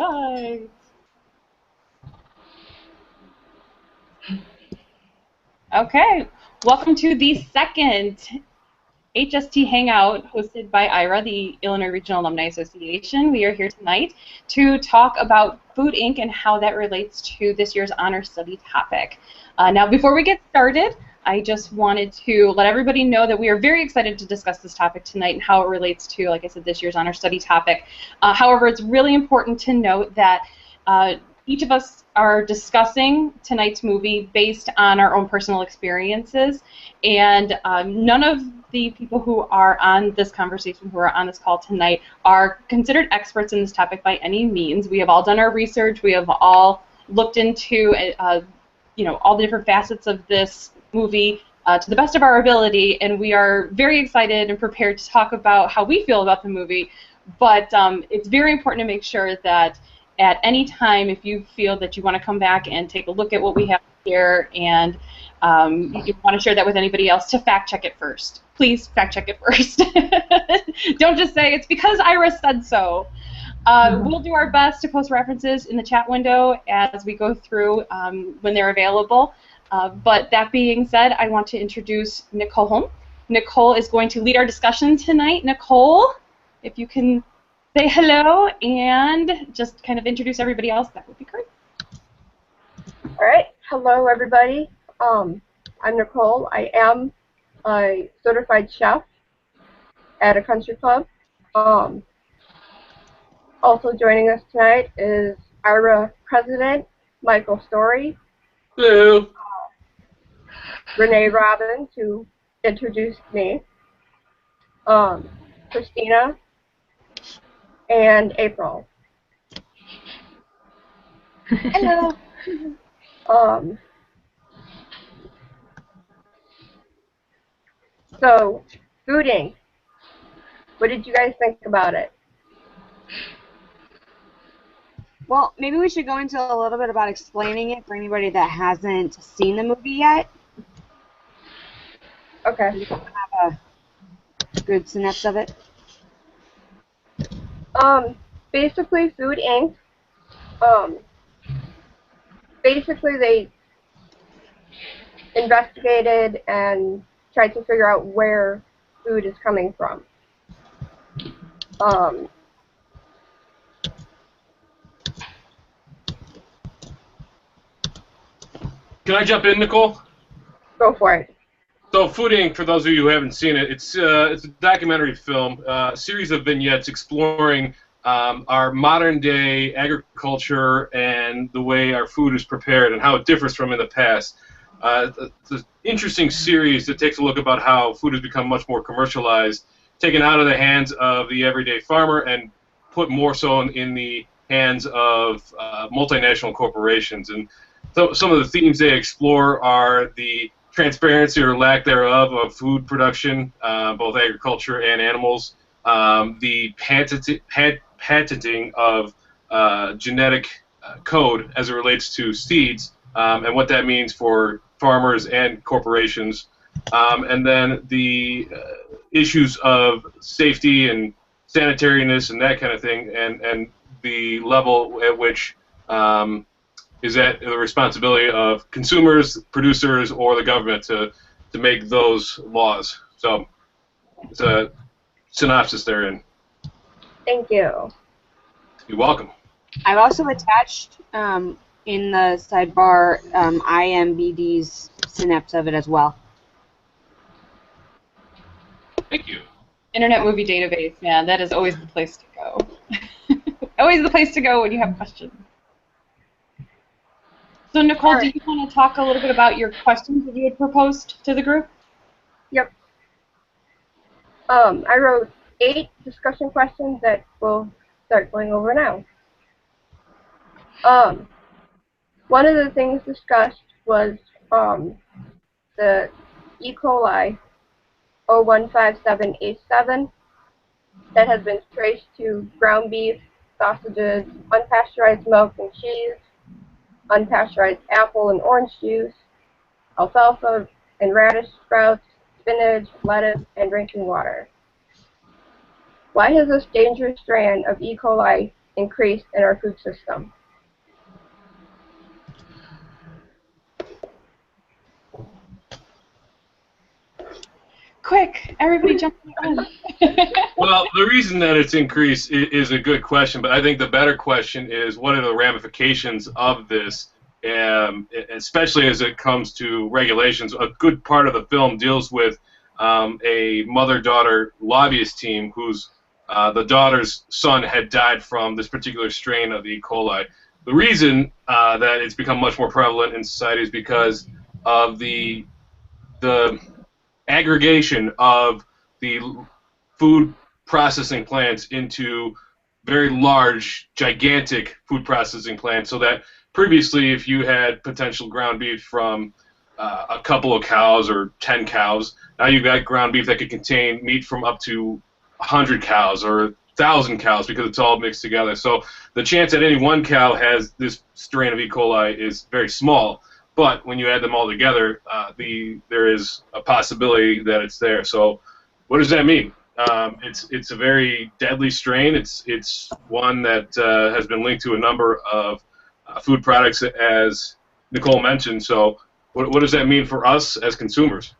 Hi. Okay, welcome to the second HST Hangout hosted by IRA, the Illinois Regional Alumni Association. We are here tonight to talk about Food Inc. and how that relates to this year's honor study topic. Now, before we get started, I just wanted to let everybody know that we are very excited to discuss this topic tonight and how it relates to, like I said, this year's honor study topic. However, it's really important to note that each of us are discussing tonight's movie based on our own personal experiences, and none of the people who are on this conversation, who are on this call tonight, are considered experts in this topic by any means. We have all done our research. We have all looked into, all the different facets of this movie to the best of our ability, and we are very excited and prepared to talk about how we feel about the movie. But it's very important to make sure that at any time, if you feel that you want to come back and take a look at what we have here and you want to share that with anybody else, to fact check it first. Please fact check it first. Don't just say, it's because Iris said so. We'll do our best to post references in the chat window as we go through when they're available. But that being said, I want to introduce Nicole Holm. Nicole is going to lead our discussion tonight. Nicole, if you can say hello and just kind of introduce everybody else, that would be great. All right. Hello, everybody. I'm Nicole. I am a certified chef at a country club. Also joining us tonight is IRA President Michael Story. Hello. Renee Robbins, who introduced me. Christina. And April. Hello. So, Food Inc. What did you guys think about it? Well, maybe we should go into a little bit about explaining it for anybody that hasn't seen the movie yet. Okay. You have a good synopsis of it. Basically, Food Inc. Basically they investigated and tried to figure out where food is coming from. Can I jump in, Nicole? Go for it. So, Food Inc., for those of you who haven't seen it, it's a documentary film, a series of vignettes exploring our modern-day agriculture and the way our food is prepared and how it differs from in the past. It's an interesting series that takes a look about how food has become much more commercialized, taken out of the hands of the everyday farmer and put more so in the hands of multinational corporations. And so some of the themes they explore are the transparency or lack thereof of food production, both agriculture and animals, the patenting of genetic code as it relates to seeds, and what that means for farmers and corporations, and then the issues of safety and sanitariness and that kind of thing, and the level at which is that the responsibility of consumers, producers, or the government to make those laws. So it's a synopsis therein. Thank you. You're welcome. I've also attached in the sidebar IMBD's synapse of it as well. Thank you. Internet Movie Database, man, that is always the place to go. Always the place to go when you have questions. So, Nicole, do you want to talk a little bit about your questions that you had proposed to the group? Yep. I wrote 8 discussion questions that we'll start going over now. One of the things discussed was the E. coli 0157H7 that has been traced to ground beef, sausages, unpasteurized milk and cheese, unpasteurized apple and orange juice, alfalfa and radish sprouts, spinach, lettuce, and drinking water. Why has this dangerous strand of E. coli increased in our food system. Quick, everybody jump in. Well, the reason that it's increased is a good question, but I think the better question is what are the ramifications of this, especially as it comes to regulations. A good part of the film deals with a mother-daughter lobbyist team whose the daughter's son had died from this particular strain of the E. coli. The reason that it's become much more prevalent in society is because of the aggregation of the food processing plants into very large, gigantic food processing plants, so that previously if you had potential ground beef from a couple of cows or 10 cows, now you've got ground beef that could contain meat from up to 100 cows or 1,000 cows because it's all mixed together. So the chance that any one cow has this strain of E. coli is very small. But when you add them all together, there is a possibility that it's there. So, what does that mean? It's a very deadly strain. It's one that has been linked to a number of food products, as Nicole mentioned. So, what does that mean for us as consumers?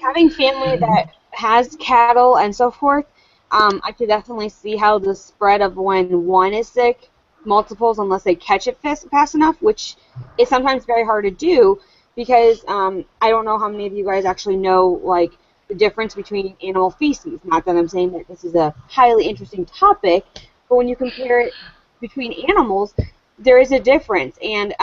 Having family that has cattle and so forth, I could definitely see how the spread of when one is sick multiples unless they catch it fast enough, which is sometimes very hard to do because I don't know how many of you guys actually know like the difference between animal feces. Not that I'm saying that this is a highly interesting topic, but when you compare it between animals, there is a difference, and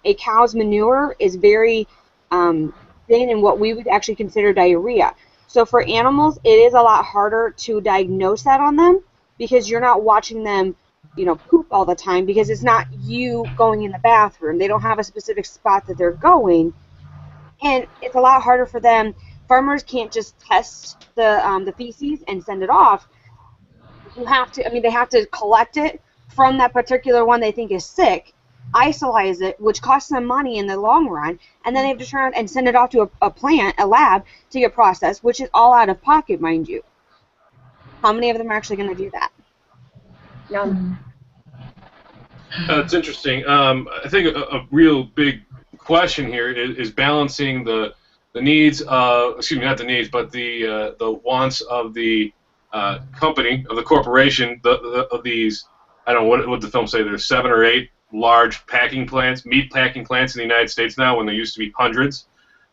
a cow's manure is very thin in what we would actually consider diarrhea. So for animals, it is a lot harder to diagnose that on them because you're not watching them poop all the time because it's not you going in the bathroom. They don't have a specific spot that they're going, and it's a lot harder for them. Farmers can't just test the feces and send it off. You have to. I mean, they have to collect it from that particular one they think is sick, isolate it, which costs them money in the long run, and then they have to turn and send it off to a lab to get processed, which is all out of pocket, mind you. How many of them are actually going to do that? None. It's interesting. I think a real big question here is balancing the needs of, excuse me, not the needs, but the wants of the company, of the corporation, of these, I don't know, what the film say, there's 7 or 8 large packing plants, meat packing plants in the United States now when there used to be hundreds.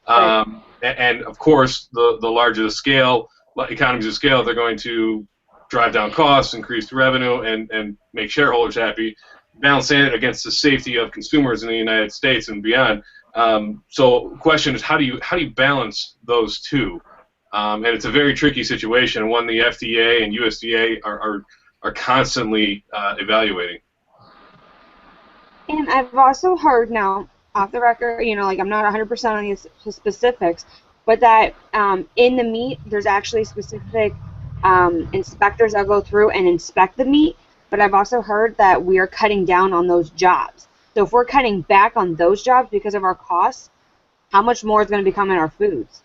And of course, the larger the scale, economies of scale, they're going to drive down costs, increase revenue, and make shareholders happy, balancing it against the safety of consumers in the United States and beyond. So the question is, how do you balance those two? And it's a very tricky situation, one the FDA and USDA are constantly evaluating. And I've also heard now, off the record, like I'm not 100% on these specifics, but that in the meat, there's actually specific inspectors that go through and inspect the meat, but I've also heard that we are cutting down on those jobs. So if we're cutting back on those jobs because of our costs, how much more is going to become in our foods?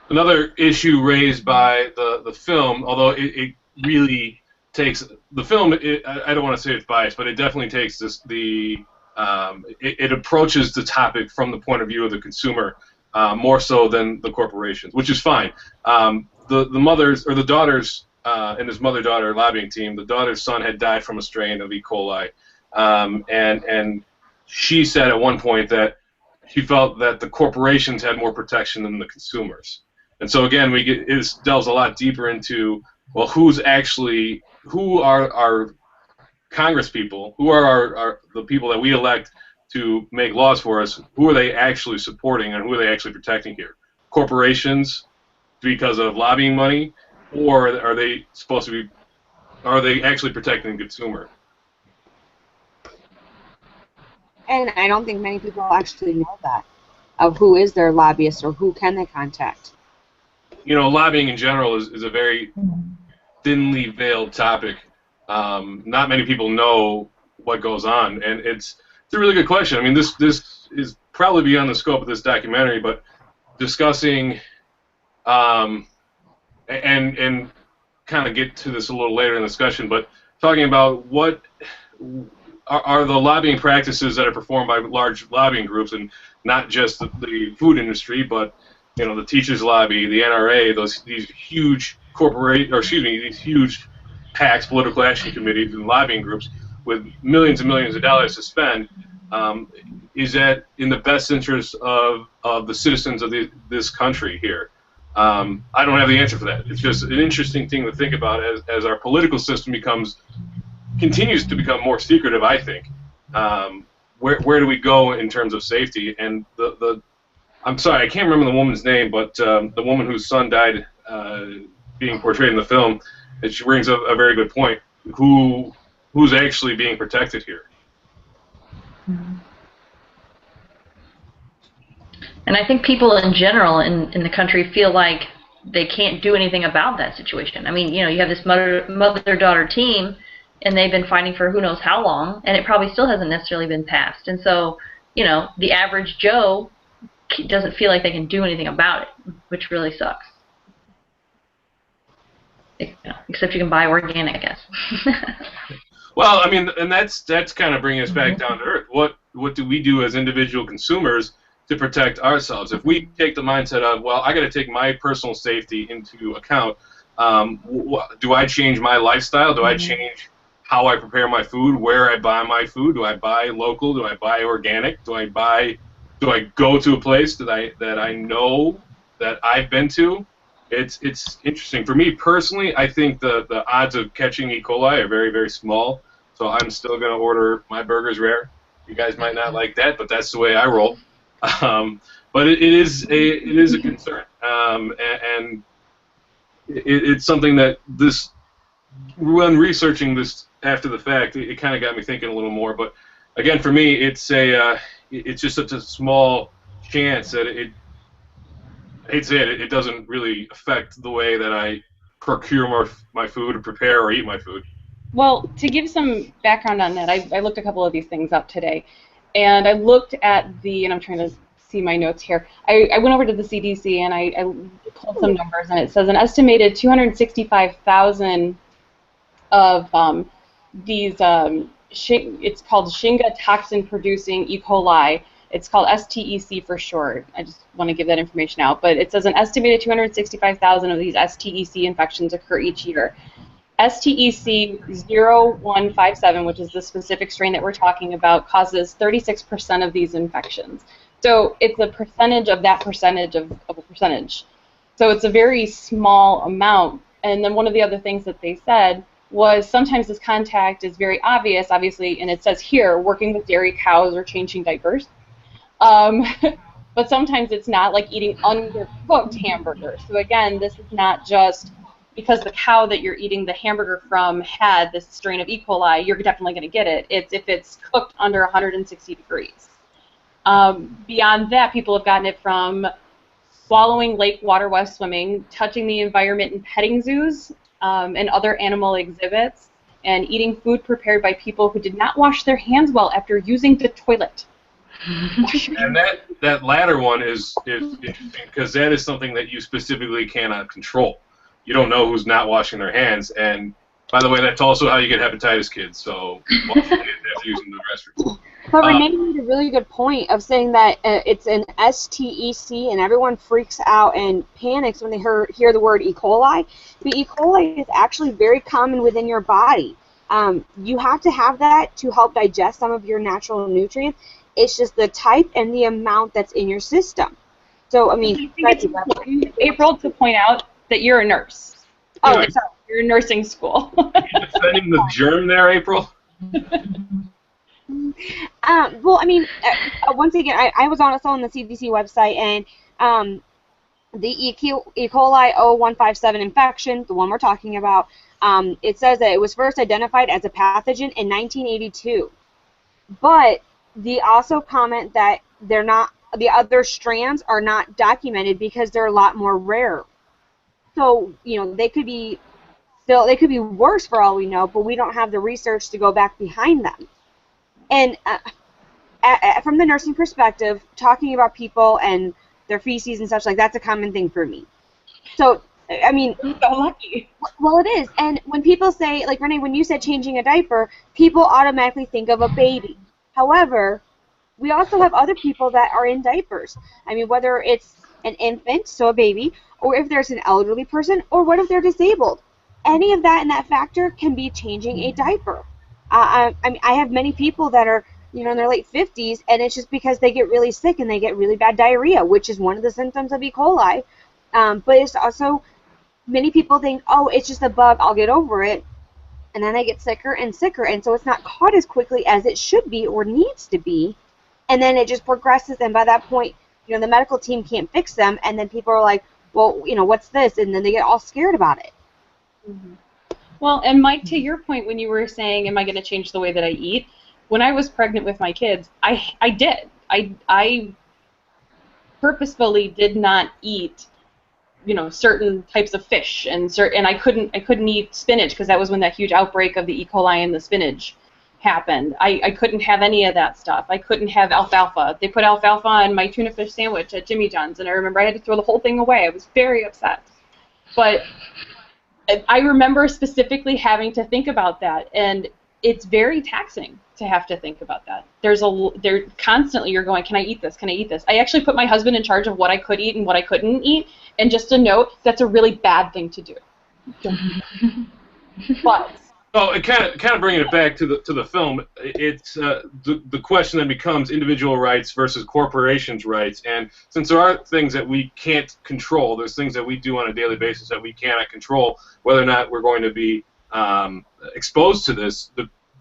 Another issue raised by the film, although it really takes the film, I don't want to say it's biased, but it definitely takes it approaches the topic from the point of view of the consumer more so than the corporations, which is fine. The mothers or the daughters in this mother-daughter lobbying team, the daughter's son had died from a strain of E. coli, and she said at one point that she felt that the corporations had more protection than the consumers. And so again, it delves a lot deeper into, well, who are our Congress people, who are the people that we elect to make laws for us, who are they actually supporting and who are they actually protecting here? Corporations because of lobbying money, or are they actually protecting the consumer? And I don't think many people actually know that, of who is their lobbyist or who can they contact. Lobbying in general is a very thinly veiled topic. Not many people know what goes on, and it's a really good question. I mean, this is probably beyond the scope of this documentary, but discussing and kind of get to this a little later in the discussion, but talking about what are the lobbying practices that are performed by large lobbying groups, and not just the food industry, but the teachers lobby, the NRA, these huge these huge PACs, political action committees, and lobbying groups with millions and millions of dollars to spend. Is that in the best interest of the citizens of this country here? I don't have the answer for that. It's just an interesting thing to think about as our political system continues to become more secretive, I think. Where do we go in terms of safety? And I'm sorry, I can't remember the woman's name, but the woman whose son died being portrayed in the film, she brings up a very good point. Who's actually being protected here? And I think people in general in the country feel like they can't do anything about that situation. I mean, you have this mother-daughter team, and they've been fighting for who knows how long, and it probably still hasn't necessarily been passed. And so, the average Joe doesn't feel like they can do anything about it, which really sucks. Except you can buy organic, I guess. Well, I mean, and that's kind of bringing us back down to earth. What do we do as individual consumers to protect ourselves? If we take the mindset of, well, I got to take my personal safety into account, do I change my lifestyle? Do I change how I prepare my food, where I buy my food? Do I buy local? Do I buy organic? Do I go to a place that I know that I've been to? It's interesting. For me personally, I think the odds of catching E. coli are very, very small. So I'm still going to order my burgers rare. You guys might not like that, but that's the way I roll. But it is a concern, and it's something that when researching this after the fact, it kind of got me thinking a little more. But again, for me, it's just such a small chance that it doesn't really affect the way that I procure my food, or prepare or eat my food. Well, to give some background on that, I looked a couple of these things up today, and I looked at and I'm trying to see my notes here. I went over to the CDC and I pulled some numbers, and it says an estimated 265,000 of these, it's called Shingles toxin-producing E. coli. It's called STEC for short. I just want to give that information out. But it says an estimated 265,000 of these STEC infections occur each year. STEC 0157, which is the specific strain that we're talking about, causes 36% of these infections. So it's a percentage of that percentage of a percentage. So it's a very small amount. And then one of the other things that they said was sometimes this contact is very obvious, obviously, and it says here, working with dairy cows or changing diapers. But sometimes it's not, like eating undercooked hamburgers. So again, this is not just because the cow that you're eating the hamburger from had this strain of E. coli, you're definitely going to get it. It's if it's cooked under 160 degrees. Beyond that, people have gotten it from swallowing lake water while swimming, touching the environment in petting zoos and other animal exhibits, and eating food prepared by people who did not wash their hands well after using the toilet. And that latter one is interesting, because that is something that you specifically cannot control. You don't know who's not washing their hands, and by the way, that's also how you get hepatitis, kids. So wash your hands after using the restroom. But Renee made a really good point of saying that it's an STEC, and everyone freaks out and panics when they hear the word E. coli. But E. coli is actually very common within your body. You have to have that to help digest some of your natural nutrients. It's just the type and the amount that's in your system. So, I mean, I think it's important, April, to point out that you're a nurse. Oh, Right. Sorry, you're in nursing school. You defending the germ there, April? Well, I mean, once again, I was also on the CDC website, and the E. coli 0157 infection, the one we're talking about, it says that it was first identified as a pathogen in 1982. But they also comment that the other strands are not documented because they're a lot more rare. So, they could be worse for all we know, but we don't have the research to go back behind them. And from the nursing perspective, talking about people and their feces and such, like, that's a common thing for me. So I mean, So lucky. well, it is. And when people say, like Renee, when you said changing a diaper, people automatically think of a baby. However, we also have other people that are in diapers. I mean, whether it's an infant, so a baby, or if there's an elderly person, or what if they're disabled. Any of that and that factor can be changing a diaper. I mean, I have many people that are, in their late 50s, and it's just because they get really sick and they get really bad diarrhea, which is one of the symptoms of E. coli. But it's also, many people think, oh, it's just a bug, I'll get over it. And then they get sicker and sicker, and so it's not caught as quickly as it should be or needs to be. And then it just progresses, and by that point, the medical team can't fix them, and then people are like, well, what's this? And then they get all scared about it. Mm-hmm. Well, and Mike, to your point when you were saying, am I going to change the way that I eat? When I was pregnant with my kids, I did. I purposefully did not eat, certain types of fish, and I couldn't eat spinach because that was when that huge outbreak of the E. coli in the spinach happened. I couldn't have any of that stuff. I couldn't have alfalfa. They put alfalfa on my tuna fish sandwich at Jimmy John's, and I remember I had to throw the whole thing away. I was very upset. But I remember specifically having to think about that, and it's very taxing to have to think about that. There constantly you're going, can I eat this? Can I eat this? I actually put my husband in charge of what I could eat and what I couldn't eat, and just a note, that's a really bad thing to do. But well, it kind of bringing it back to the film, it's the question then becomes individual rights versus corporations' rights, and since there are things that we can't control, there's things that we do on a daily basis that we cannot control, whether or not we're going to be exposed to this.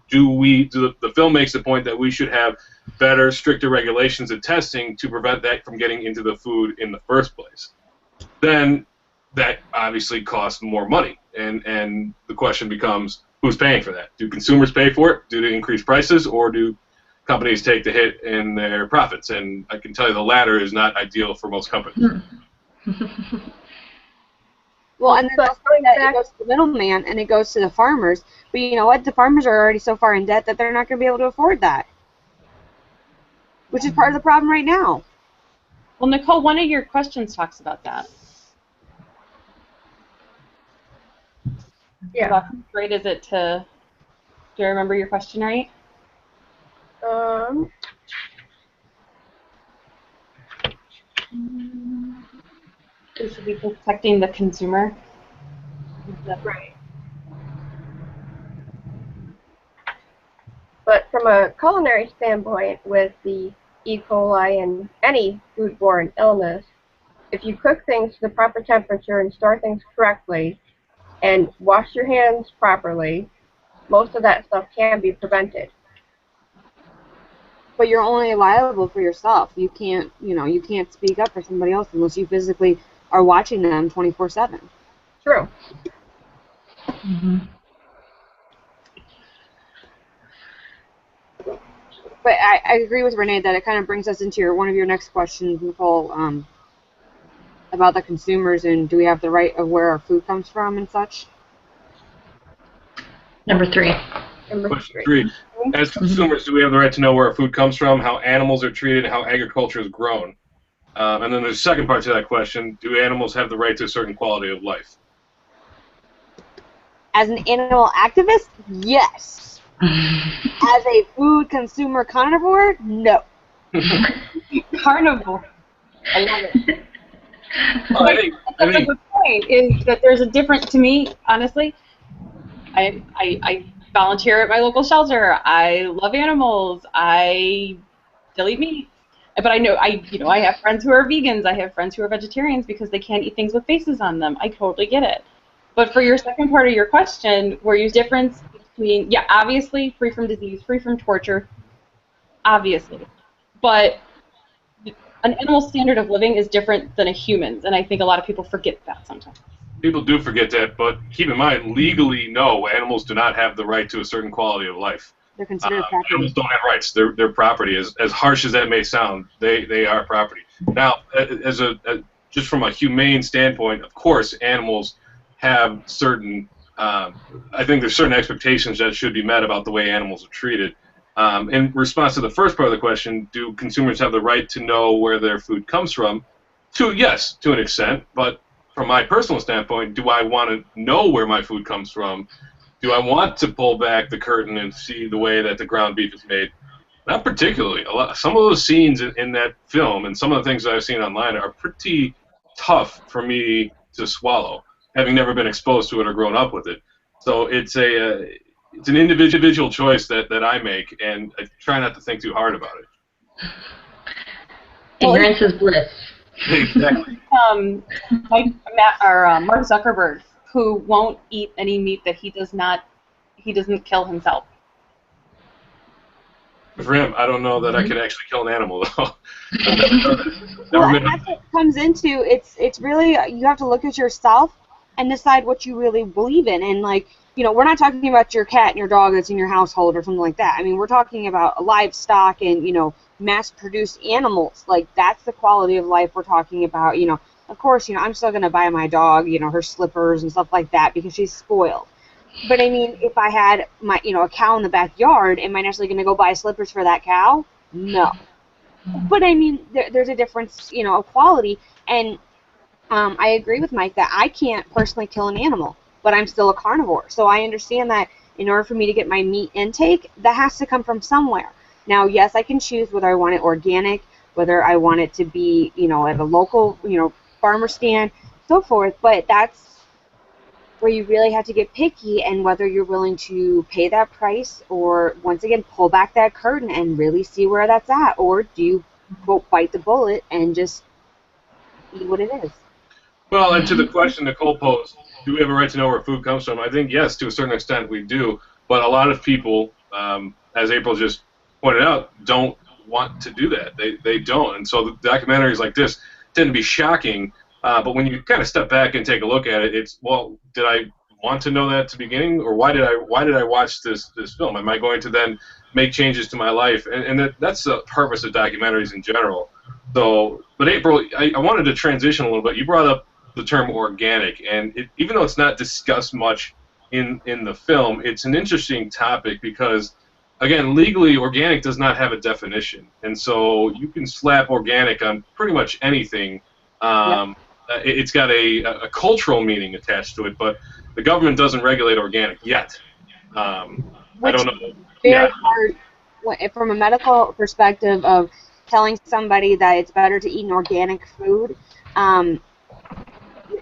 The film makes the point that we should have better, stricter regulations and testing to prevent that from getting into the food in the first place. Then that obviously costs more money, and the question becomes, who's paying for that? Do consumers pay for it? Do they increase prices, or do companies take the hit in their profits? And I can tell you the latter is not ideal for most companies. Well, and then also that it goes to the middleman and it goes to the farmers. But you know what? The farmers are already so far in debt that they're not going to be able to afford that, which is part of the problem right now. Well, Nicole, one of your questions talks about that. Yeah. How great is it to? Do I remember your question right? We should be protecting the consumer. Right. But from a culinary standpoint, with the E. coli and any foodborne illness, if you cook things to the proper temperature and store things correctly and wash your hands properly, most of that stuff can be prevented. But you're only liable for yourself. You can't, you can't speak up for somebody else unless you physically are watching them 24/7. True. Mm-hmm. But I agree with Renee that it kind of brings us into one of your next questions, Nicole, about the consumers and do we have the right of where our food comes from and such. Number 3. Question 3. As consumers, do we have the right to know where our food comes from, how animals are treated, and how agriculture is grown? And then there's a second part to that question. Do animals have the right to a certain quality of life? As an animal activist, yes. As a food consumer carnivore, no. Carnivore. I love it. Well, I think That's a good point, is that there's a difference, to me, honestly, I volunteer at my local shelter. I love animals. I still eat meat. But I know I have friends who are vegans. I have friends who are vegetarians because they can't eat things with faces on them. I totally get it. But for your second part of your question, where you difference between, yeah, obviously free from disease, free from torture, obviously. But an animal's standard of living is different than a human's, and I think a lot of people forget that sometimes. People do forget that, but keep in mind, legally, no, animals do not have the right to a certain quality of life. They're considered property. Animals don't have rights. They're property. As harsh as that may sound, they are property. Now, just from a humane standpoint, of course, animals have certain. I think there's certain expectations that should be met about the way animals are treated. In response to the first part of the question, do consumers have the right to know where their food comes from? Yes, to an extent, but from my personal standpoint, do I want to know where my food comes from? Do I want to pull back the curtain and see the way that the ground beef is made? Not particularly. Some of those scenes in that film and some of the things that I've seen online are pretty tough for me to swallow, having never been exposed to it or grown up with it. So it's an individual choice that I make, and I try not to think too hard about it. Ignorance is bliss. Exactly. Mark Zuckerberg, who won't eat any meat that he doesn't kill himself. For him, I don't know that I could actually kill an animal, though. Well, and that's what it comes into. It's really, you have to look at yourself and decide what you really believe in. And, like, you know, we're not talking about your cat and your dog that's in your household or something like that. I mean, we're talking about livestock and, you know, mass-produced animals. Like, that's the quality of life we're talking about. You know, of course, you know, I'm still going to buy my dog, you know, her slippers and stuff like that because she's spoiled. But I mean, if I had my, you know, a cow in the backyard, am I necessarily going to go buy slippers for that cow? No. But I mean, there's a difference, you know, of quality. And I agree with Mike that I can't personally kill an animal, but I'm still a carnivore. So I understand that in order for me to get my meat intake, that has to come from somewhere. Now, yes, I can choose whether I want it organic, whether I want it to be, you know, at a local, you know, farmer stand, so forth. But that's where you really have to get picky, and whether you're willing to pay that price or, once again, pull back that curtain and really see where that's at, or do you, quote, bite the bullet and just eat what it is. Well, and to the question Nicole posed, do we have a right to know where food comes from? I think, yes, to a certain extent we do, but a lot of people, as April just pointed out, don't want to do that. They don't, and so the documentaries like this tend to be shocking. But when you kind of step back and take a look at it, it's, well, did I want to know that at the beginning, or why did I watch this film? Am I going to then make changes to my life? And that's the purpose of documentaries in general. So, but April, I wanted to transition a little bit. You brought up the term organic, and even though it's not discussed much in the film, it's an interesting topic because, again, legally, organic does not have a definition, and so you can slap organic on pretty much anything. Yep. It's got a cultural meaning attached to it, but the government doesn't regulate organic yet. I don't know. Very hard from a medical perspective of telling somebody that it's better to eat an organic food.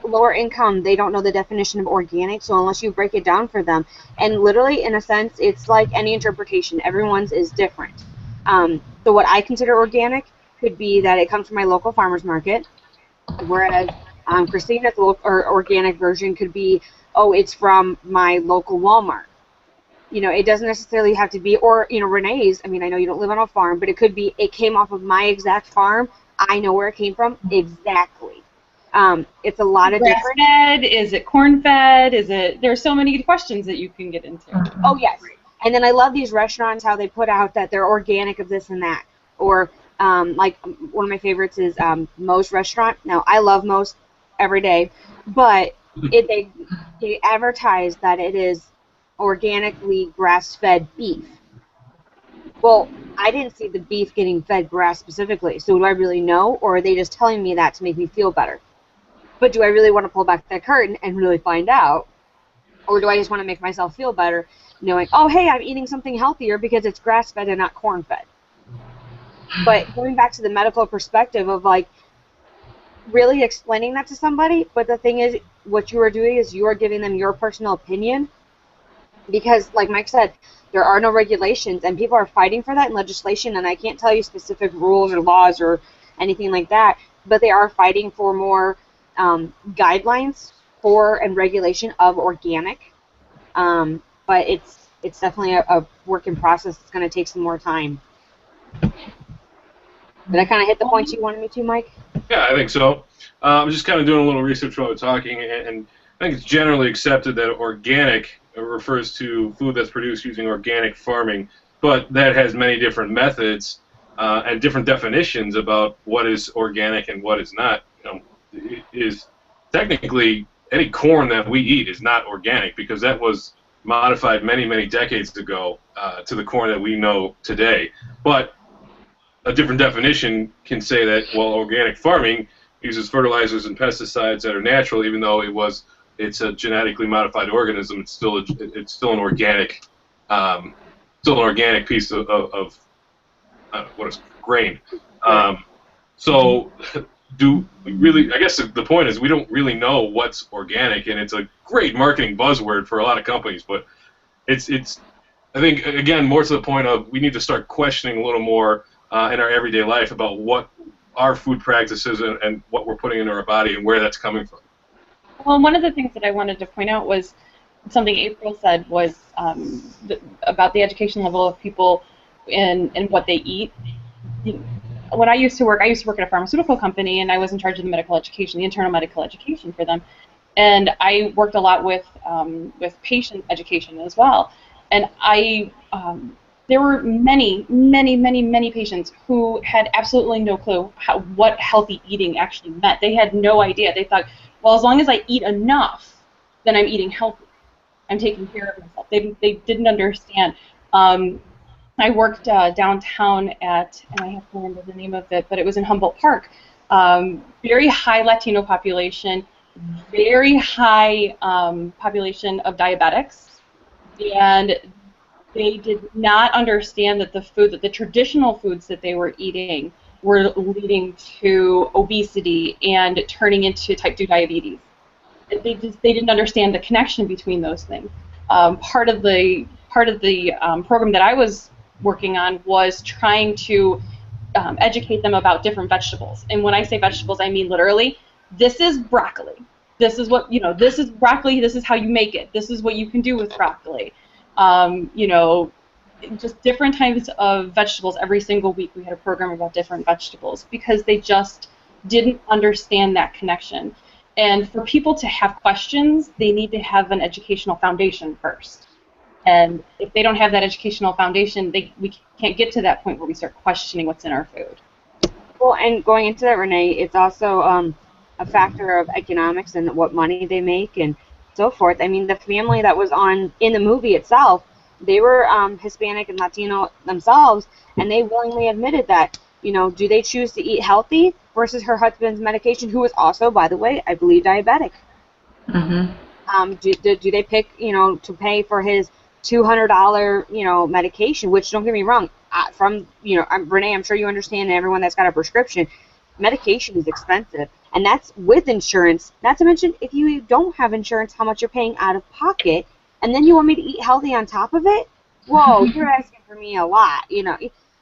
Lower income, they don't know the definition of organic, so unless you break it down for them, and literally, in a sense, it's like any interpretation. Everyone's is different. So what I consider organic could be that it comes from my local farmer's market, whereas Christina's organic version could be, oh, it's from my local Walmart. You know, it doesn't necessarily have to be, or, you know, Renee's, I mean, I know you don't live on a farm, but it could be, it came off of my exact farm, I know where it came from, exactly. It's a lot of different. Grass-fed? Is it corn-fed? Is it? There's so many questions that you can get into. Oh yes, and then I love these restaurants how they put out that they're organic of this and that, or like one of my favorites is Moe's restaurant. Now I love Moe's every day, but they advertise that it is organically grass-fed beef. Well, I didn't see the beef getting fed grass specifically, so do I really know, or are they just telling me that to make me feel better? But do I really want to pull back that curtain and really find out? Or do I just want to make myself feel better knowing, oh, hey, I'm eating something healthier because it's grass-fed and not corn-fed? But going back to the medical perspective of, like, really explaining that to somebody, but the thing is, what you are doing is you are giving them your personal opinion because, like Mike said, there are no regulations, and people are fighting for that in legislation, and I can't tell you specific rules or laws or anything like that, but they are fighting for more guidelines for and regulation of organic, but it's definitely a work in process. It's going to take some more time. Did I kind of hit the points you wanted me to, Mike? Yeah, I think so. I'm just kind of doing a little research while we're talking, and I think it's generally accepted that organic refers to food that's produced using organic farming, but that has many different methods and different definitions about what is organic and what is not. You know, is technically any corn that we eat is not organic because that was modified many, many decades ago to the corn that we know today. But a different definition can say that, well, organic farming uses fertilizers and pesticides that are natural, even though it's a genetically modified organism. It's still an organic piece of what is grain. So do we really? I guess the point is we don't really know what's organic, and it's a great marketing buzzword for a lot of companies, but it's I think again more to the point of we need to start questioning a little more in our everyday life about what our food practices and what we're putting into our body and where that's coming from. Well, one of the things that I wanted to point out was something April said was about the education level of people and what they eat. When I used to work at a pharmaceutical company, and I was in charge of the medical education, the internal medical education for them, and I worked a lot with patient education as well. And there were many patients who had absolutely no clue what healthy eating actually meant. They had no idea. They thought, well, as long as I eat enough, then I'm eating healthy. I'm taking care of myself. They didn't understand. I worked downtown at, and I have to remember the name of it, but it was in Humboldt Park. Very high Latino population, very high population of diabetics, and they did not understand that the traditional foods that they were eating were leading to obesity and turning into type 2 diabetes. They didn't understand the connection between those things. Part of the program that I was working on was trying to educate them about different vegetables. And when I say vegetables, I mean literally, this is broccoli. This is what, this is broccoli, this is how you make it. This is what you can do with broccoli. Just different types of vegetables. Every single week we had a program about different vegetables because they just didn't understand that connection. And for people to have questions, they need to have an educational foundation first. And if they don't have that educational foundation, we can't get to that point where we start questioning what's in our food. Well, and going into that, Renee, it's also a factor of economics and what money they make and so forth. I mean, the family that was in the movie itself, they were Hispanic and Latino themselves, and they willingly admitted that, do they choose to eat healthy versus her husband's medication, who was also, by the way, I believe, diabetic. Mm-hmm. Do they pick, to pay for his $200, medication, which, don't get me wrong, Renee, I'm sure you understand, and everyone that's got a prescription, medication is expensive, and that's with insurance. Not to mention, if you don't have insurance, how much you're paying out of pocket, and then you want me to eat healthy on top of it? Whoa, you're asking for me a lot.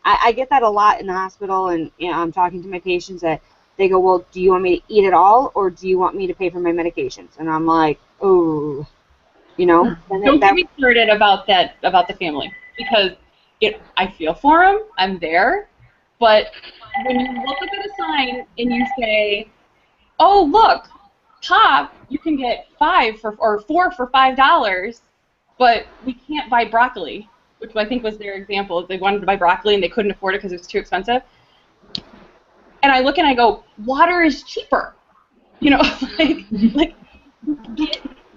I get that a lot in the hospital, and I'm talking to my patients that they go, well, do you want me to eat it all, or do you want me to pay for my medications? And I'm like, oh. Don't get me started about the family, because I feel for them. I'm there, but when you look up at a sign and you say, "Oh, look, Pop, you can get 4 for $5," but we can't buy broccoli, which I think was their example. They wanted to buy broccoli and they couldn't afford it because it was too expensive. And I look and I go, water is cheaper,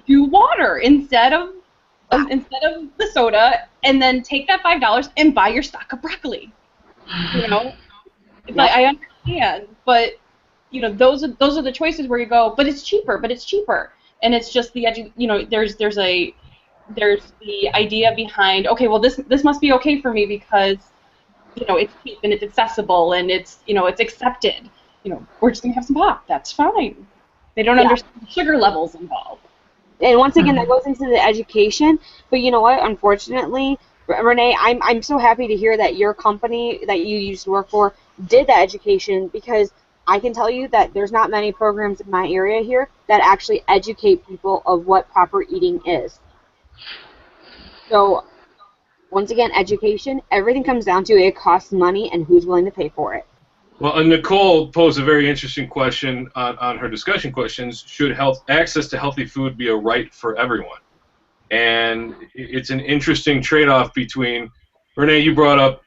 do water instead of the soda, and then take that $5 and buy your stock of broccoli. It's like, I understand, but those are the choices where you go, but it's cheaper, and it's just there's the idea behind, okay, well this must be okay for me because it's cheap and it's accessible and it's it's accepted. We're just gonna have some pop. That's fine. They don't understand the sugar levels involved. And once again, that goes into the education. But you know what? Unfortunately, Renee, I'm so happy to hear that your company that you used to work for did that education, because I can tell you that there's not many programs in my area here that actually educate people of what proper eating is. So, once again, education, everything comes down to it costs money and who's willing to pay for it. Well, and Nicole posed a very interesting question on her discussion questions. Should access to healthy food be a right for everyone? And it's an interesting trade-off between, Renee, you brought up,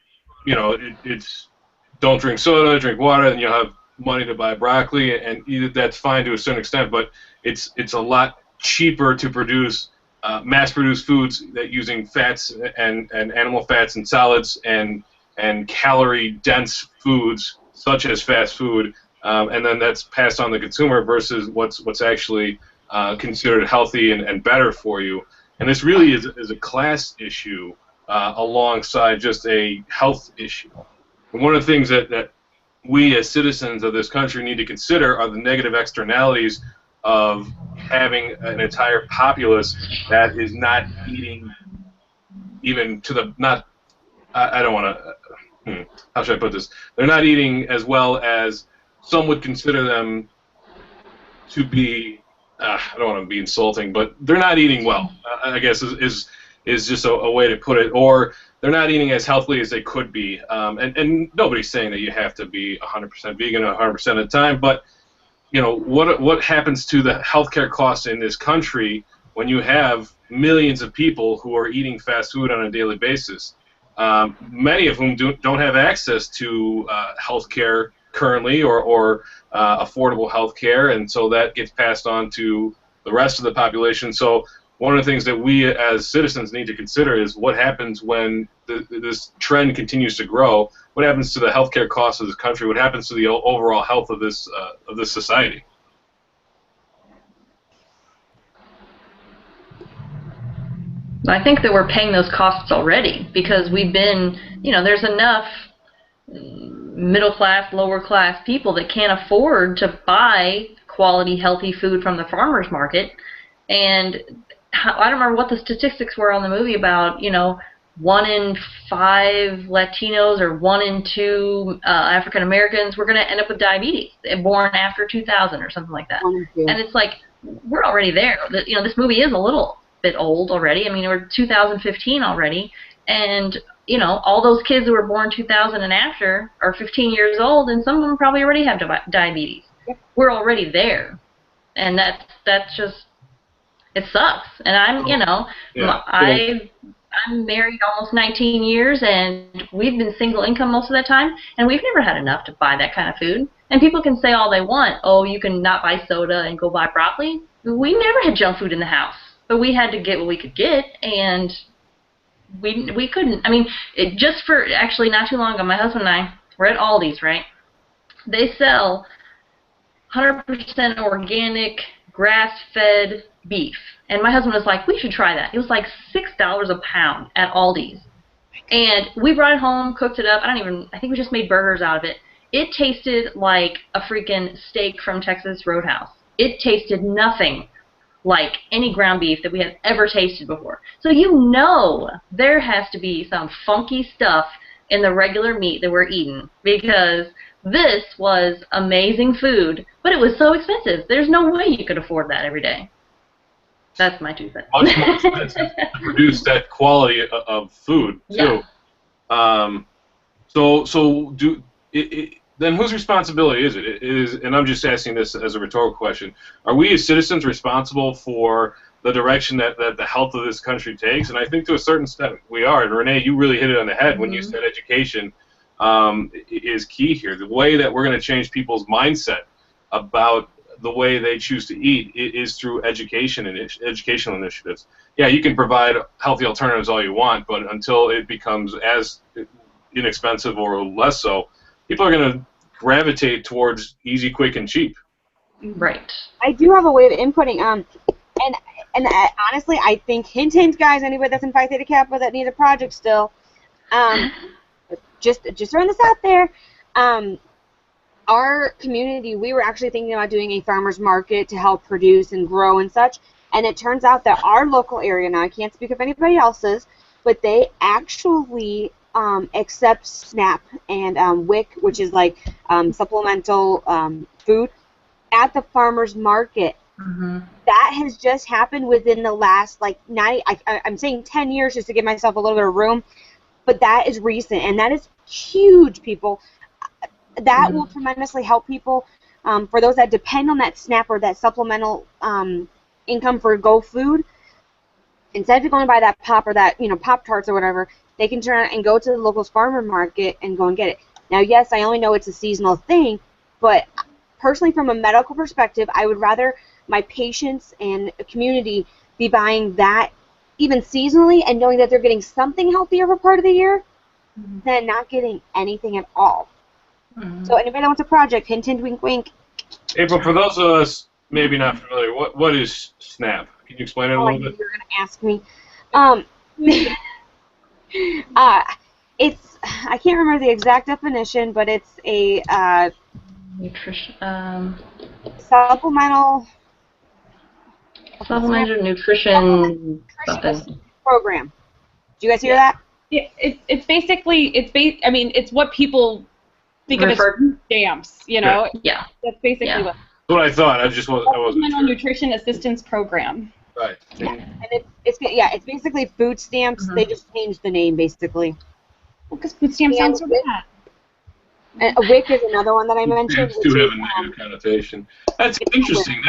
it's don't drink soda, drink water, and you'll have money to buy broccoli, and that's fine to a certain extent, but it's a lot cheaper to produce mass-produced foods that using fats and animal fats and solids and calorie-dense foods such as fast food and then that's passed on to the consumer versus what's actually considered healthy and better for you. And this really is a class issue alongside just a health issue. And one of the things that we as citizens of this country need to consider are the negative externalities of having an entire populace that is not eating even to the not. I don't want to. How should I put this? They're not eating as well as some would consider them to be. I don't want to be insulting, but they're not eating well. I guess is just a way to put it. Or they're not eating as healthily as they could be. And nobody's saying that you have to be 100% vegan 100% of the time, but you know what happens to the healthcare costs in this country when you have millions of people who are eating fast food on a daily basis, many of whom don't have access to healthcare currently or affordable healthcare, and so that gets passed on to the rest of the population. So one of the things that we as citizens need to consider is what happens when this trend continues to grow. What happens to the healthcare costs of this country? What happens to the overall health of this society? I think that we're paying those costs already because we've been, there's enough middle class, lower class people that can't afford to buy quality, healthy food from the farmer's market. And I don't remember what the statistics were on the movie about, 1 in 5 Latinos or 1 in 2 African Americans were going to end up with diabetes, born after 2000 or something like that. And it's like, we're already there. This movie is a little bit old already. I mean, we're 2015 already, and all those kids who were born 2000 and after are 15 years old, and some of them probably already have diabetes. We're already there, and that's just, it sucks. And I'm married almost 19 years, and we've been single income most of that time, and we've never had enough to buy that kind of food. And people can say all they want, oh, you can not buy soda and go buy broccoli. We never had junk food in the house, but we had to get what we could get, and we couldn't. I mean, just for actually not too long ago, my husband and I were at Aldi's, right? They sell 100% organic, grass-fed beef. And my husband was like, we should try that. It was like $6 a pound at Aldi's. And we brought it home, cooked it up. I think we just made burgers out of it. It tasted like a freaking steak from Texas Roadhouse. It tasted nothing like any ground beef that we had ever tasted before. So there has to be some funky stuff in the regular meat that we're eating, because this was amazing food, but it was so expensive. There's no way you could afford that every day. That's my 2 cents. Much more expensive to produce that quality of food too. Yeah. Then whose responsibility is it? And I'm just asking this as a rhetorical question. Are we as citizens responsible for the direction that the health of this country takes? And I think to a certain extent we are. And Renee, you really hit it on the head when you said education is key here. The way that we're going to change people's mindset about the way they choose to eat is through educational initiatives. Yeah, you can provide healthy alternatives all you want, but until it becomes as inexpensive or less so, people are going to gravitate towards easy, quick, and cheap. Right. I do have a way of inputting, and honestly, I think, hint, guys, anybody that's in Phi Theta Kappa that needs a project still, just throwing this out there, our community, we were actually thinking about doing a farmer's market to help produce and grow and such, and it turns out that our local area, now I can't speak of anybody else's, but they actually accept SNAP and WIC, which is like supplemental food, at the farmer's market. Mm-hmm. That has just happened within the last, I'm saying 10 years just to give myself a little bit of room, but that is recent, and that is huge, people. That will tremendously help people. For those that depend on that SNAP or that supplemental income for Go Food, instead of going to buy that pop or that Pop-Tarts or whatever, they can turn and go to the local farmer market and go and get it. Now, yes, I only know it's a seasonal thing, but personally, from a medical perspective, I would rather my patients and community be buying that even seasonally and knowing that they're getting something healthier for part of the year than not getting anything at all. So anybody that wants a project, hint, hint, wink, wink. April, for those of us maybe not familiar, what is SNAP? Can you explain it a Oh, I little knew bit? you were going to ask me. It's, I can't remember the exact definition, but it's a Nutrition. supplemental Supplemental nutrition nutrition something. program. Do you guys hear that? It's basically I mean, it's what people think of as food stamps. You know, Yeah. that's basically Yeah. what. That's what I thought. I wasn't Supplemental sure. Nutrition Assistance Program. Right. And it's basically food stamps. They just changed the name basically. Well, because food stamps sounds so bad. And a WIC is another one that I mentioned. Stamps do have a negative connotation. That's interesting.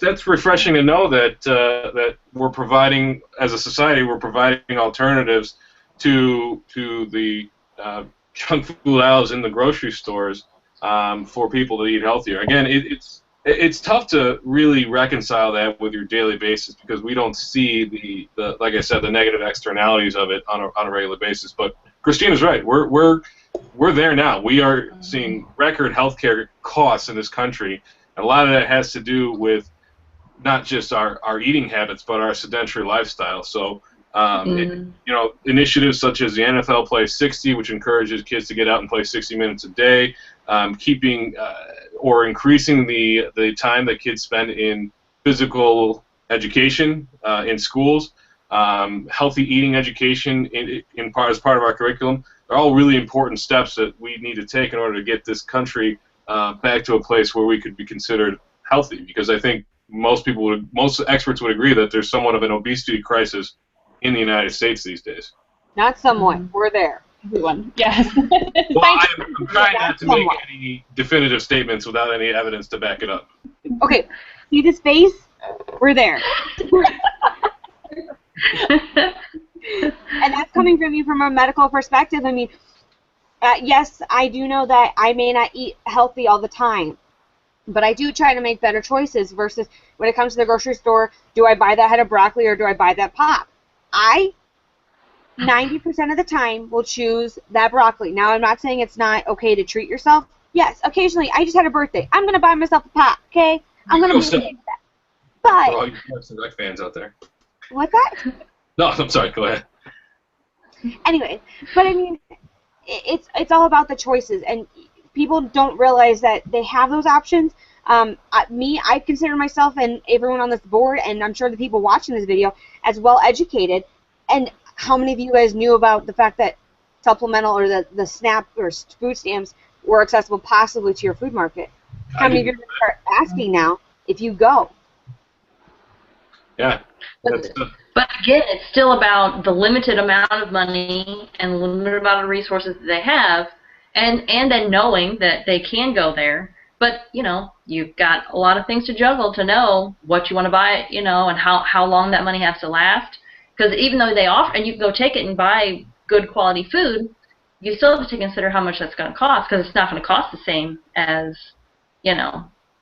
That's refreshing to know that that we're providing, as a society, we're providing alternatives to the junk food aisles in the grocery stores for people to eat healthier. Again, it's tough to really reconcile that with your daily basis because we don't see the like I said, the negative externalities of it on a regular basis. But Christina's right. We're there now. We are seeing record healthcare costs in this country, and a lot of that has to do with not just our eating habits, but our sedentary lifestyle. So, initiatives such as the NFL Plays 60, which encourages kids to get out and play 60 minutes a day, keeping or increasing the time that kids spend in physical education in schools, healthy eating education as part of our curriculum. They're all really important steps that we need to take in order to get this country back to a place where we could be considered healthy. Because I think most experts would agree that there's somewhat of an obesity crisis in the United States these days. Not somewhat. We're there. Everyone, yes. Well, I'm trying not to make any definitive statements without any evidence to back it up. Okay, see this face? We're there. And that's coming from you from a medical perspective. I mean, yes, I do know that I may not eat healthy all the time, but I do try to make better choices versus when it comes to the grocery store, do I buy that head of broccoli or do I buy that pop? I 90% of the time will choose that broccoli. Now, I'm not saying it's not okay to treat yourself. Yes, occasionally, I just had a birthday. I'm going to buy myself a pop, okay? I'm going to make that. But for all you Parks and Rec fans out there. What's that? No, I'm sorry. Go ahead. Anyway, but I mean, it's all about the choices, and people don't realize that they have those options. I consider myself and everyone on this board, and I'm sure the people watching this video, as well educated. And how many of you guys knew about the fact that supplemental or the SNAP or food stamps were accessible possibly to your food market? How many of you are going to start asking now if you go? Yeah. But again, it's still about the limited amount of money and the limited amount of resources that they have, and then knowing that they can go there. But, you've got a lot of things to juggle to know what you want to buy, and how long that money has to last. Because even though they offer, and you can go take it and buy good quality food, you still have to consider how much that's going to cost, because it's not going to cost the same as,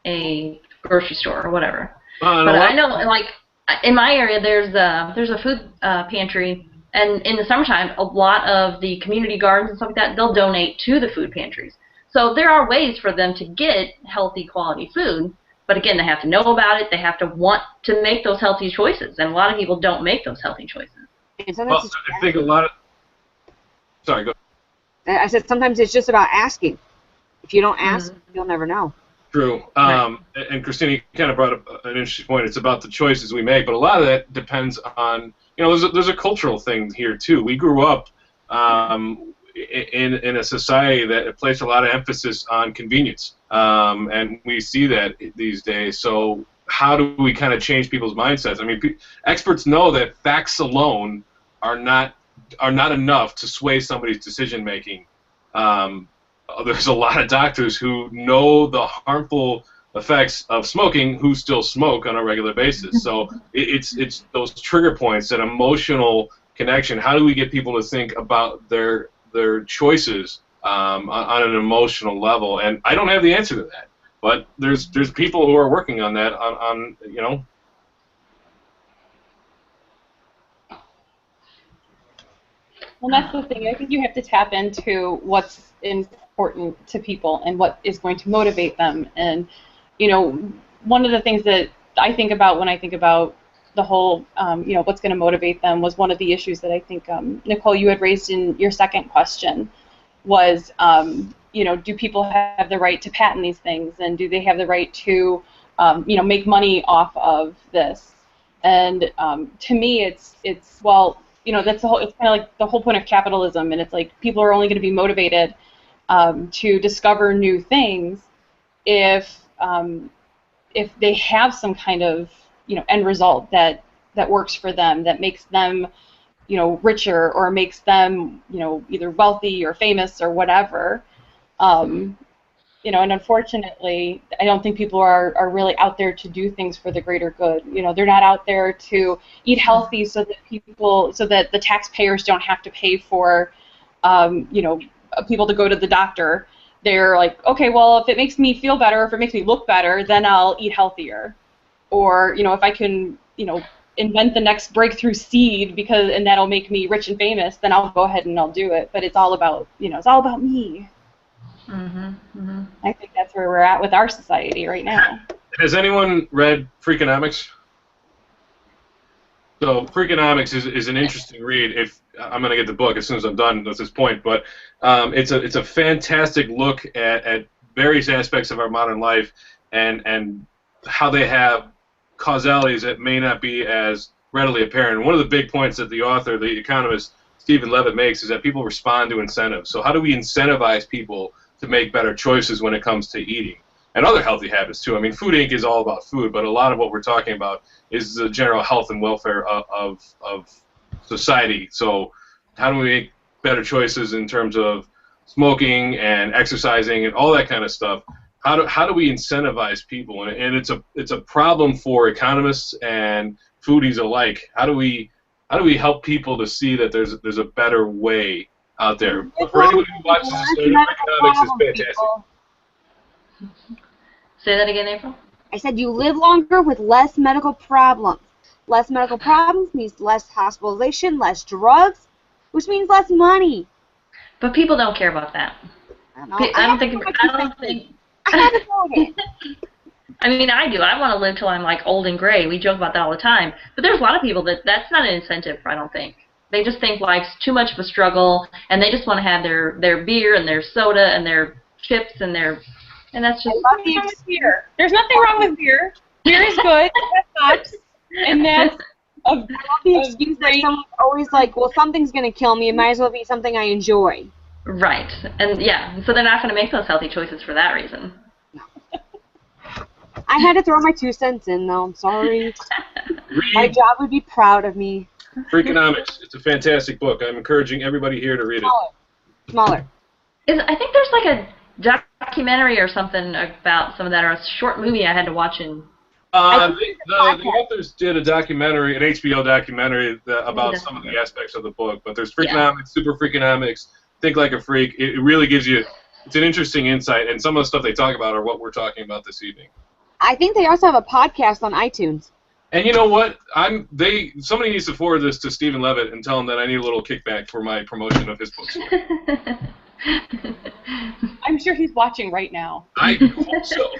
a grocery store or whatever. But I know, like, in my area, there's a food pantry, and in the summertime, a lot of the community gardens and stuff like that, they'll donate to the food pantries. So there are ways for them to get healthy, quality food, but again, they have to know about it. They have to want to make those healthy choices, and a lot of people don't make those healthy choices. Well, I think a lot of... Sorry, go ahead. I said sometimes it's just about asking. If you don't ask, you'll never know. True. And Christina, you kind of brought up an interesting point. It's about the choices we make, but a lot of that depends on, there's a cultural thing here too. We grew up in a society that placed a lot of emphasis on convenience, and we see that these days. So how do we kind of change people's mindsets? I mean, experts know that facts alone are not enough to sway somebody's decision making. There's a lot of doctors who know the harmful effects of smoking who still smoke on a regular basis. So it's those trigger points, that emotional connection. How do we get people to think about their choices on an emotional level? And I don't have the answer to that, but there's people who are working on that. Well, that's the thing. I think you have to tap into what's important to people and what is going to motivate them. And, you know, one of the things that I think about when I think about the whole, you know, what's going to motivate them was one of the issues that I think, Nicole, you had raised in your second question was, you know, do people have the right to patent these things, and do they have the right to, you know, make money off of this? And to me, it's well, you know, that's the whole. It's kind of like the whole point of capitalism, and it's like people are only going to be motivated to discover new things if they have some kind of, you know, end result that works for them, that makes them, you know, richer or makes them, you know, either wealthy or famous or whatever. You know, and unfortunately, I don't think people are really out there to do things for the greater good. You know, they're not out there to eat healthy so that the taxpayers don't have to pay for, you know, people to go to the doctor. They're like, okay, well, if it makes me feel better, if it makes me look better, then I'll eat healthier. Or, you know, if I can, you know, invent the next breakthrough seed and that'll make me rich and famous, then I'll go ahead and I'll do it. But it's all about, you know, it's all about me. I think that's where we're at with our society right now. Has anyone read Freakonomics? So Freakonomics is an interesting read. If I'm going to get the book as soon as I'm done at this point, but it's a fantastic look at various aspects of our modern life and how they have causalities that may not be as readily apparent. One of the big points that the author, the economist Stephen Levitt, makes is that people respond to incentives. So how do we incentivize people to make better choices when it comes to eating? And other healthy habits, too. I mean, Food Inc. is all about food, but a lot of what we're talking about is the general health and welfare of society. So how do we make better choices in terms of smoking and exercising and all that kind of stuff? How do we incentivize people? And it's a problem for economists and foodies alike. How do we help people to see that there's a better way out there? But for anyone who watches this, Freakonomics is fantastic. Say that again, April? I said you live longer with less medical problems. Less medical problems means less hospitalization, less drugs, which means less money. But people don't care about that. I don't think. I mean, I do. I want to live till I'm like old and gray. We joke about that all the time. But there's a lot of people that's not an incentive, I don't think. They just think life's too much of a struggle, and they just want to have their beer and their soda and their chips and that's just. There's nothing wrong with beer. There's nothing wrong with beer. Beer is good. That's and that's the excuse that someone's always like, well, something's gonna kill me. It might as well be something I enjoy. Right, and yeah, so they're not going to make those healthy choices for that reason. I had to throw my 2 cents in, though. I'm sorry. My job would be proud of me. Freakonomics. It's a fantastic book. I'm encouraging everybody here to read it. Smaller. I think there's like a documentary or something about some of that, or a short movie I had to watch in. The authors did a documentary, an HBO documentary about some of the aspects of the book. But there's Freakonomics, Super Freakonomics, Think Like a Freak. It really gives you, it's an interesting insight, and some of the stuff they talk about are what we're talking about this evening. I think they also have a podcast on iTunes. And you know what? Somebody needs to forward this to Stephen Levitt and tell him that I need a little kickback for my promotion of his books. I'm sure he's watching right now. I hope so.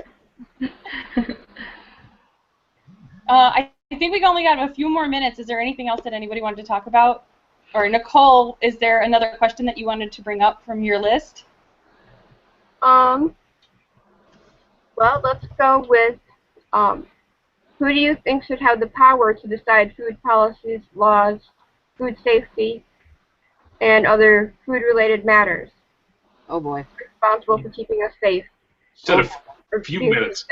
I think we only got a few more minutes. Is there anything else that anybody wanted to talk about? Or Nicole, is there another question that you wanted to bring up from your list? Well, let's go with who do you think should have the power to decide food policies, laws, food safety, and other food-related matters? Oh boy. Responsible for keeping us safe. Instead of a few minutes.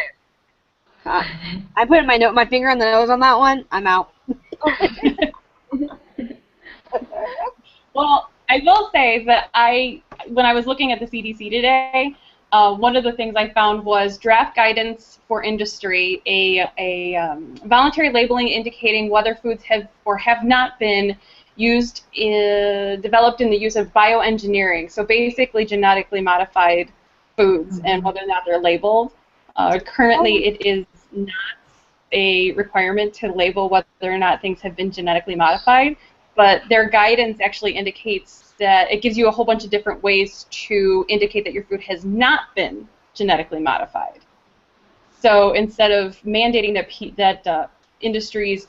I put my finger on the nose on that one. I'm out. Well, I will say that when I was looking at the CDC today, one of the things I found was draft guidance for industry, a voluntary labeling indicating whether foods have or have not been developed in the use of bioengineering, so basically genetically modified foods, and whether or not they're labeled. Currently, it is not a requirement to label whether or not things have been genetically modified, but their guidance actually indicates that it gives you a whole bunch of different ways to indicate that your food has not been genetically modified. So instead of mandating that industries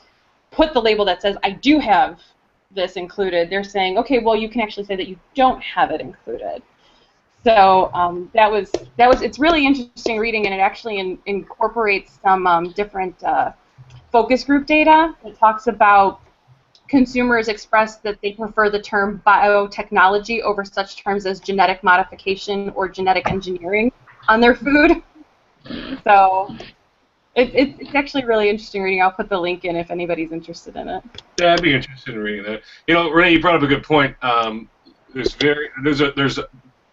put the label that says I do have this included, they're saying, okay, well, you can actually say that you don't have it included. So it's really interesting reading, and it actually incorporates some different focus group data. It talks about consumers express that they prefer the term biotechnology over such terms as genetic modification or genetic engineering on their food. So it's actually really interesting reading. I'll put the link in if anybody's interested in it. Yeah, I'd be interested in reading that. You know, Renee, you brought up a good point. There's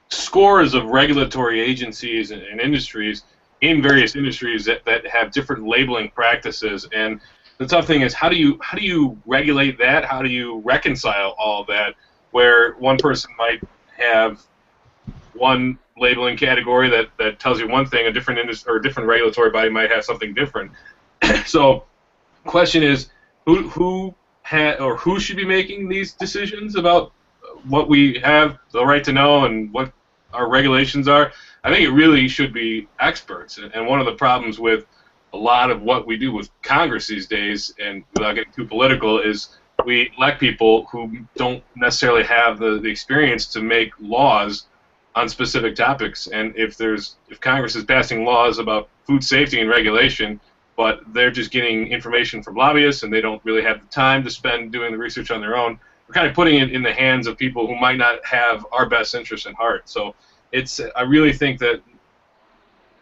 scores of regulatory agencies and industries in various industries that have different labeling practices, and the tough thing is how do you regulate that? How do you reconcile all of that? Where one person might have one labeling category that tells you one thing, a different industry or a different regulatory body might have something different. So, question is, who should be making these decisions about what we have the right to know and what our regulations are? I think it really should be experts. And one of the problems with a lot of what we do with Congress these days, and without getting too political, is we elect people who don't necessarily have the experience to make laws on specific topics. And if Congress is passing laws about food safety and regulation, but they're just getting information from lobbyists and they don't really have the time to spend doing the research on their own, we're kind of putting it in the hands of people who might not have our best interests in heart. So I really think that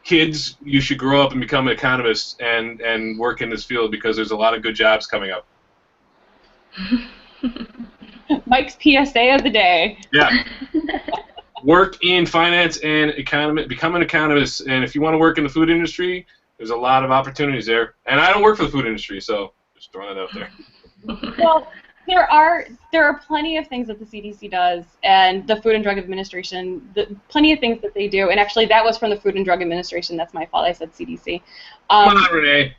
kids, you should grow up and become an economist and work in this field, because there's a lot of good jobs coming up. Mike's PSA of the day. Yeah. Work in finance and economy, become an economist, and if you want to work in the food industry, there's a lot of opportunities there. And I don't work for the food industry, so just throwing it out there. Well, there are plenty of things that the CDC does, and the Food and Drug Administration, plenty of things that they do. And actually, that was from the Food and Drug Administration. That's my fault. I said CDC. Come on, Renee.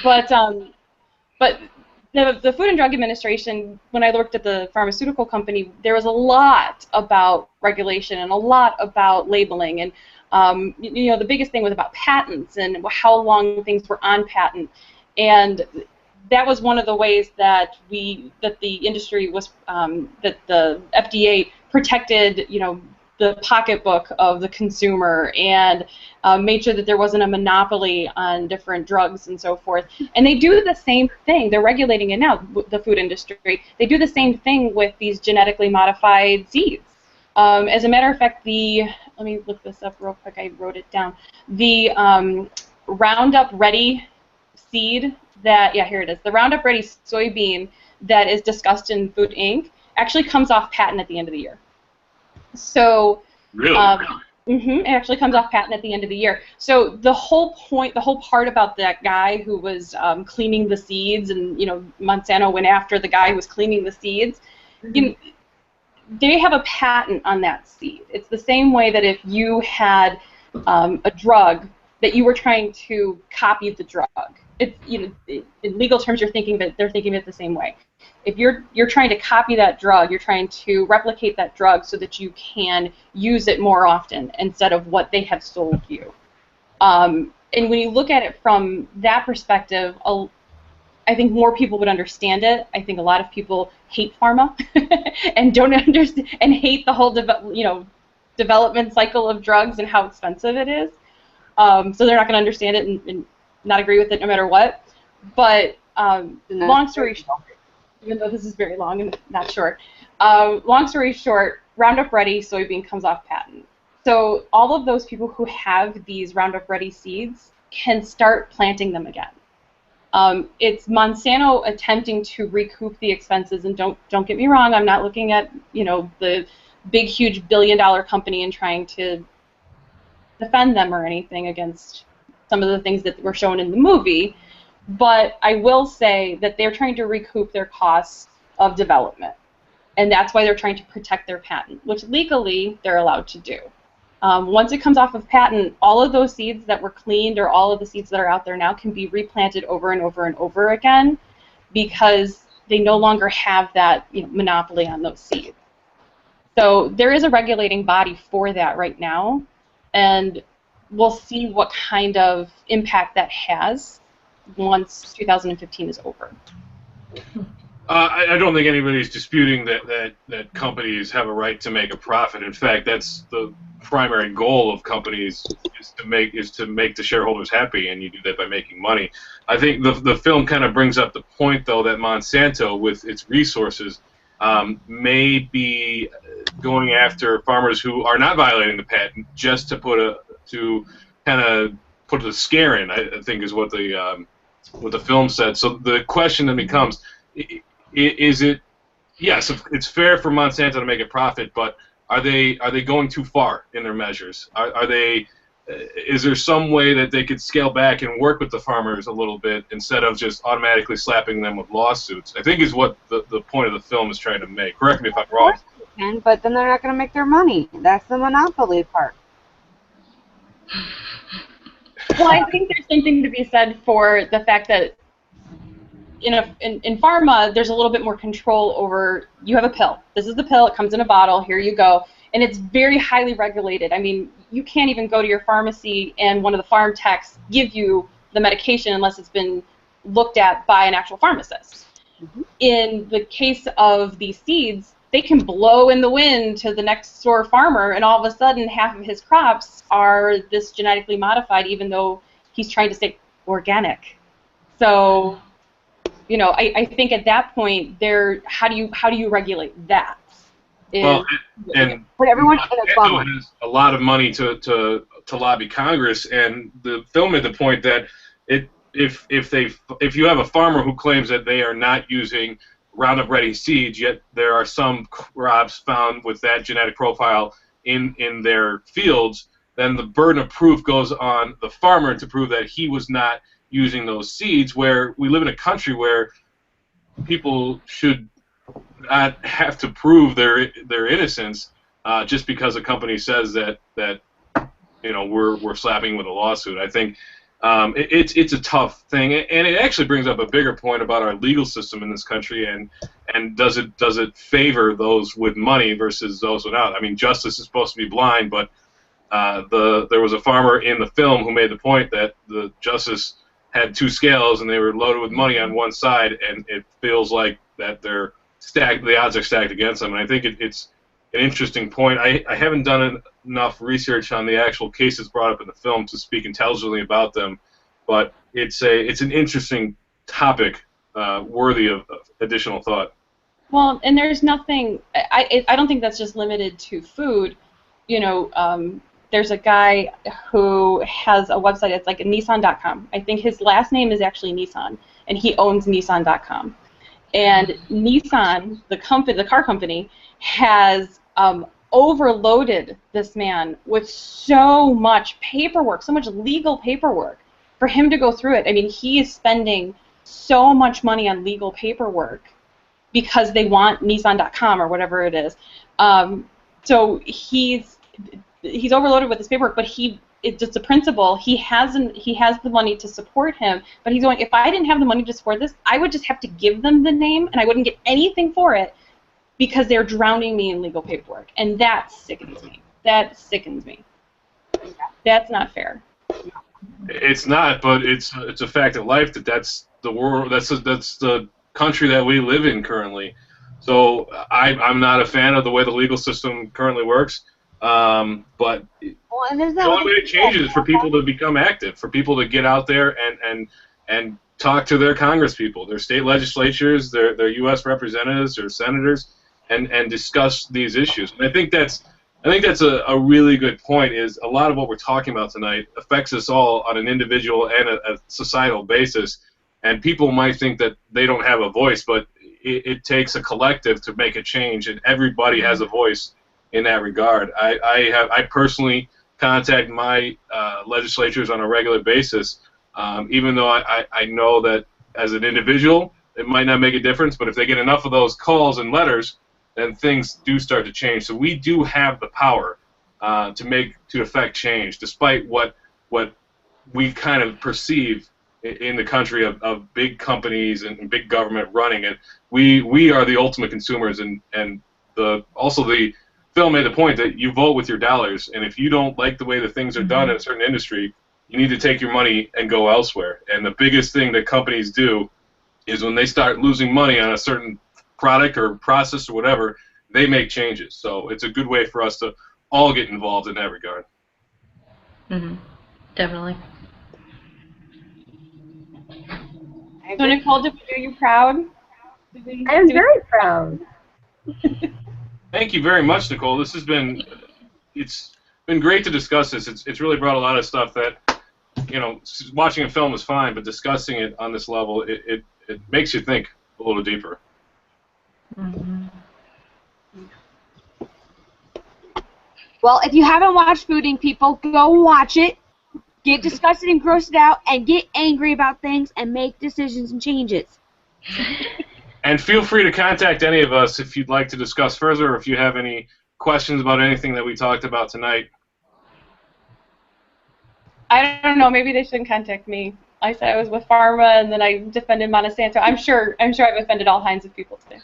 But the Food and Drug Administration, when I worked at the pharmaceutical company, there was a lot about regulation and a lot about labeling, and the biggest thing was about patents and how long things were on patent, and that was one of the ways that the industry was that the FDA protected the pocketbook of the consumer and made sure that there wasn't a monopoly on different drugs and so forth. And they do the same thing. They're regulating it now, the food industry. They do the same thing with these genetically modified seeds. As a matter of fact, let me look this up real quick. I wrote it down. The Roundup Ready seed here it is. The Roundup Ready soybean that is discussed in Food Inc. actually comes off patent at the end of the year. So, really? It actually comes off patent at the end of the year. So the whole part about that guy who was cleaning the seeds, and Monsanto went after the guy who was cleaning the seeds. They have a patent on that seed. It's the same way that if you had a drug that you were trying to copy the drug. It's in legal terms, they're thinking of it the same way. If you're trying to copy that drug, you're trying to replicate that drug so that you can use it more often instead of what they have sold you. And when you look at it from that perspective, I think more people would understand it. I think a lot of people hate pharma and don't understand and hate the whole development cycle of drugs and how expensive it is. So they're not going to understand it and not agree with it no matter what. But long story short, even though this is very long and not short, long story short, Roundup Ready soybean comes off patent. So all of those people who have these Roundup Ready seeds can start planting them again. It's Monsanto attempting to recoup the expenses, and don't get me wrong, I'm not looking at the big huge billion-dollar company and trying to defend them or anything against some of the things that were shown in the movie, but I will say that they're trying to recoup their costs of development, and that's why they're trying to protect their patent, which legally they're allowed to do. Once it comes off of patent, all of those seeds that were cleaned or all of the seeds that are out there now can be replanted over and over and over again, because they no longer have that monopoly on those seeds. So there is a regulating body for that right now, and we'll see what kind of impact that has once 2015 is over. I don't think anybody's disputing that companies have a right to make a profit. In fact, that's the primary goal of companies is to make the shareholders happy, and you do that by making money. I think the film kind of brings up the point, though, that Monsanto, with its resources, may be going after farmers who are not violating the patent just to put a scare in. I think is what the film said. So the question then becomes, is it, yes, it's fair for Monsanto to make a profit, but are they going too far in their measures? Are they? Is there some way that they could scale back and work with the farmers a little bit instead of just automatically slapping them with lawsuits? I think is what the point of the film is trying to make. Correct me if I'm wrong. Of course they can, but then they're not going to make their money. That's the monopoly part. Well, I think there's something to be said for the fact that in pharma, there's a little bit more control over, you have a pill. This is the pill. It comes in a bottle. Here you go. And it's very highly regulated. I mean, you can't even go to your pharmacy and one of the farm techs give you the medication unless it's been looked at by an actual pharmacist. Mm-hmm. In the case of these seeds, they can blow in the wind to the next door farmer, and all of a sudden half of his crops are this genetically modified, even though he's trying to stay organic. So, I think at that point, how do you regulate that? Well, and put everyone in a bubble. Has a lot of money to lobby Congress, and the film made the point that if you have a farmer who claims that they are not using Roundup Ready seeds, yet there are some crops found with that genetic profile in their fields, then the burden of proof goes on the farmer to prove that he was not using those seeds, where we live in a country where people should not have to prove their innocence just because a company says that we're slapping with a lawsuit. I think it's a tough thing, and it actually brings up a bigger point about our legal system in this country, and does it favor those with money versus those without? I mean, justice is supposed to be blind, but there was a farmer in the film who made the point that the justice had two scales and they were loaded with money on one side, and it feels like that they're stacked. The odds are stacked against them, and I think it's an interesting point. I haven't done enough research on the actual cases brought up in the film to speak intelligently about them, but it's an interesting topic worthy of additional thought. Well, and there's nothing. I don't think that's just limited to food. There's a guy who has a website. It's like a Nissan.com. I think his last name is actually Nissan, and he owns Nissan.com. And Nissan, the car company, has overloaded this man with so much paperwork, so much legal paperwork for him to go through it. I mean, he is spending so much money on legal paperwork because they want Nissan.com or whatever it is. So he's overloaded with this paperwork, but it's just a principle. He has the money to support him, but he's going, if I didn't have the money to support this, I would just have to give them the name, and I wouldn't get anything for it because they're drowning me in legal paperwork, and that sickens me. That's not fair. It's not, but it's a fact of life that's the world. That's the country that we live in currently. So I'm not a fan of the way the legal system currently works. But the only way it changes is for people to become active, for people to get out there and talk to their congresspeople, their state legislatures, their U.S. representatives or senators, and discuss these issues. And I think that's a really good point. Is a lot of what we're talking about tonight affects us all on an individual and a societal basis. And people might think that they don't have a voice, but it takes a collective to make a change, and everybody has a voice in that regard. I personally contact my legislatures on a regular basis, even though I know that as an individual it might not make a difference, but if they get enough of those calls and letters, then things do start to change. So we do have the power to affect change, despite what we kind of perceive in the country of big companies and big government running it. We are the ultimate consumers, and also the film made the point that you vote with your dollars, and if you don't like the way that things are done in a certain industry, you need to take your money and go elsewhere. And the biggest thing that companies do is when they start losing money on a certain product or process or whatever, they make changes. So it's a good way for us to all get involved in that regard. Definitely. So Nicole, did we do you proud? I am very proud. Thank you very much, Nicole. This has been, it's been great to discuss this. It's really brought a lot of stuff that, you know, watching a film is fine, but discussing it on this level, it makes you think a little deeper. Well, if you haven't watched Food Inc., people, go watch it. Get disgusted and grossed out, and get angry about things, and make decisions and changes. And feel free to contact any of us if you'd like to discuss further, or if you have any questions about anything that we talked about tonight. I don't know. Maybe they shouldn't contact me. I said I was with Pharma, and then I defended Monsanto. I'm sure I've offended all kinds of people today.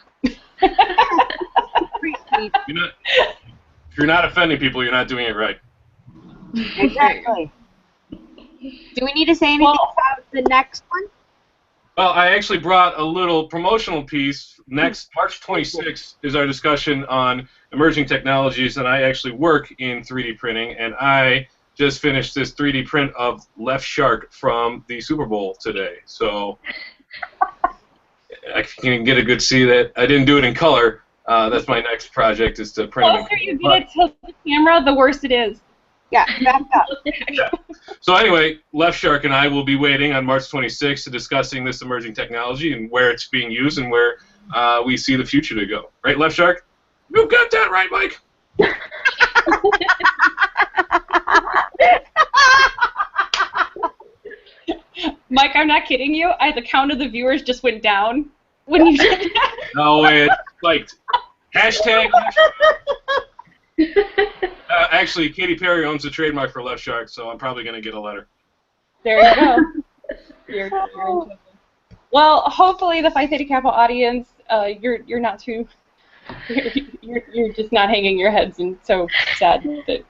If you're not offending people, you're not doing it right. Exactly. Do we need to say anything about the next one? Well, I actually brought a little promotional piece. Next, March 26th is our discussion on emerging technologies, and I actually work in 3D printing, and I just finished this 3D print of Left Shark from the Super Bowl today. So I can get a good see that I didn't do it in color. That's my next project, is to print it in color. The closer you get it to the camera, the worse it is. Yeah, back up. Yeah. So anyway, Left Shark and I will be waiting on March 26th to discussing this emerging technology and where it's being used and where we see the future to go. Right, Left Shark? You got that right, Mike. Mike, I'm not kidding you. The count of the viewers just went down when you did that. No, it spiked. Hashtag. Actually, Katy Perry owns the trademark for Left Shark, so I'm probably going to get a letter. There you go. You're in trouble. Well, hopefully the Phi Theta Kappa audience, you're not too, you're just not hanging your heads and so sad. But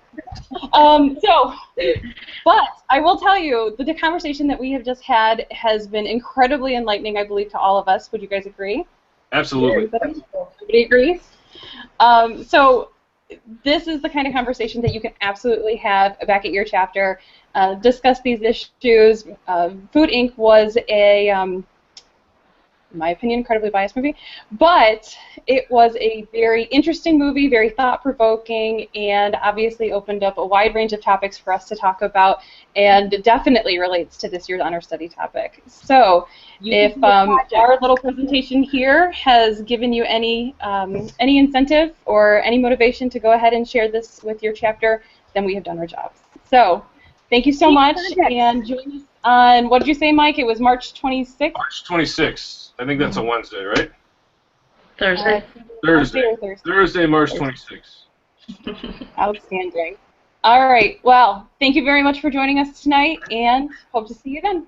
I will tell you, the conversation that we have just had has been incredibly enlightening, I believe, to all of us. Would you guys agree? Absolutely. Everybody agrees? So this is the kind of conversation that you can absolutely have back at your chapter. Discuss these issues. Food Inc. was a, in my opinion, incredibly biased movie, but it was a very interesting movie, very thought-provoking, and obviously opened up a wide range of topics for us to talk about, and definitely relates to this year's honor study topic. So, if our little presentation here has given you any incentive or any motivation to go ahead and share this with your chapter, then we have done our jobs. So, thank you so much, and join us on, what did you say, Mike? It was March 26th? March 26th. I think that's a Wednesday, right? Thursday. Thursday, March 26th. Outstanding. All right. Well, thank you very much for joining us tonight, and hope to see you then.